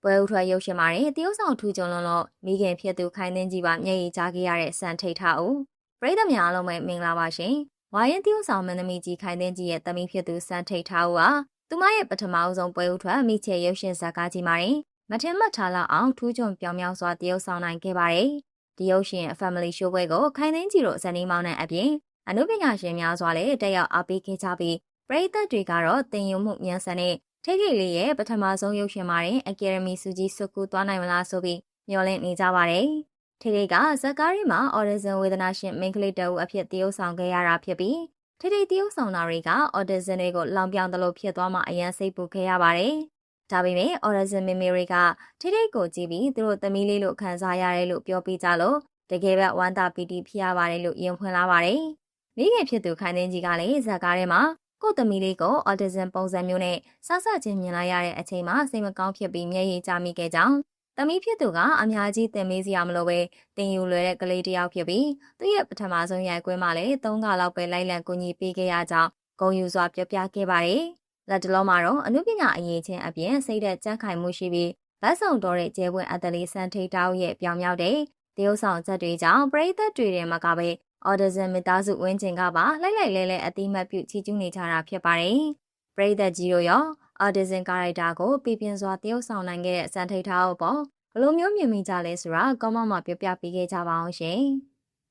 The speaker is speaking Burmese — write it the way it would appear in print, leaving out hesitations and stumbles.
ပွဲဥထွက်ရုပ်ရှင်မာတဲ့တရုတ်ဆောင်ထူးကျွန်းလွန်လို့မိခင်ဖြစ်သူခိုင်သင်းကြီးပါမျက်ရည်ကျခဲ့ရတဲ့စံထိတ်ထားဦးပရိသတ်များအားလုံးပဲမင်္ဂလာပါရှင်။ဝါရင်တရုတ်ဆောင်မင်းသမီးကြီးခိုင်သင်းကြီးရဲ့သမီးဖြစ်သူစံထိတ်ထားဦးဟာသူမရဲ့ပထမအဆုံးပွဲဥထွက်မိချေရုပ်ရှင်ဇာတ်ကားကြီးမာတဲ့မထင်မှတ်ထားလောက်အောင်ထူးကျွန်းပြောင်မြောက်စွာတရုတ်ဆောင်နိုင်ခဲ့ပါတယ်။ဒီရုပ်ရှင် Family Show ပွဲကိုခိုင်သင်းကြီးတို့ဇနီးမောင်နှံအပြင်အနုပညာရှင်များစွာလည်းတက်ရောက်အားပေးခဲ့ကြပြီးပရိသတ်တွေကတော့တင်ယူမှုမြန်ဆန်တဲ့ထိထိလေးရဲ့ပထမဆုံးရုပ်ရှင်မှာတဲ့အကယ်ဒမီစုကြီးစုကူသွားနိုင်မလားဆိုပြီးမျှော်လင့်နေကြပါတယ်။ထိထိကဇက်ကားရီမှာအော်ဒီဇင်ဝေဒနာရှင်မိန်းကလေးတအုပ်အဖြစ်တရုပ်ဆောင်ခဲ့ရတာဖြစ်ပြီးထိထိတရုပ်ဆောင်တာတွေကအော်ဒီဇင်တွေကိုလောင်ပြောင်တလို့ဖြစ်သွားမှအရန်စိတ်ပူခဲ့ရပါတယ်။ဒါပေမဲ့အော်ဒီဇင်မေမေတွေကထိထိကိုကြည့်ပြီးသူတို့သမီးလေးလို့ခံစားရတယ်လို့ပြောပြကြလို့တကယ်ပဲဝမ်းသာပီတိဖြစ်ရပါတယ်လို့ရင်ဖွင့်လာပါတယ်။မိခင်ဖြစ်သူခိုင်သင်းကြီးကလည်းဇက်ကားထဲမှာကိုသမီးလေးကိုအော်တီဇမ်ပုံစံမျိုးနဲ့စစချင်းမြင်လိုက်ရတဲ့အချိန်မှာစိတ်မကောင်းဖြစ်ပြီးမျက်ရည်ကျမိခဲ့ကြောင်းသမီးဖြစ်သူကအများကြီးသင်ပေးစရာမလိုပဲတင်ယူလွယ်တဲ့ကလေးတစ်ယောက်ဖြစ်ပြီးသူရဲ့ပထမဆုံးရိုက်ကွင်းမှာလည်း3ခါလောက်ပဲလိုက်လံကူညီပေးခဲ့ရကြောင်းဂုဏ်ယူစွာပြောပြခဲ့ပါတယ်။လက်တလုံးမှာတော့အနုပညာအရေးချင်းအပြင်စိတ်သက်ကြံ့ခိုင်မှုရှိပြီးဗတ်ဆောင်တော်တဲ့ကျဲပွင့်အသက်လေးစံထိတ်တောက်ရဲ့ပြောင်မြောက်တဲ့တရုပ်ဆောင်ချက်တွေကြောင့်ပရိသတ်တွေထဲမှာကပဲအော်ဒီဇင်မိသားစုဝင်းကျင်ကပါလိုက်လဲအတိမတ်ပြုချီးကျူးနေကြတာဖြစ်ပါတယ်။ပရိသတ်ကြီးတို့ရောအော်ဒီဇင်ကာရိုက်တာကိုပြပြင်းစွာတရုပ်ဆောင်နိုင်ခဲ့တဲ့စံထိတ်ထားဖို့ပေါ့ဘယ်လိုမျိုးမြင်မိကြလဲဆိုတာကောမန့်မှာပြောပြပေးခဲ့ကြပါအောင်ရှင်။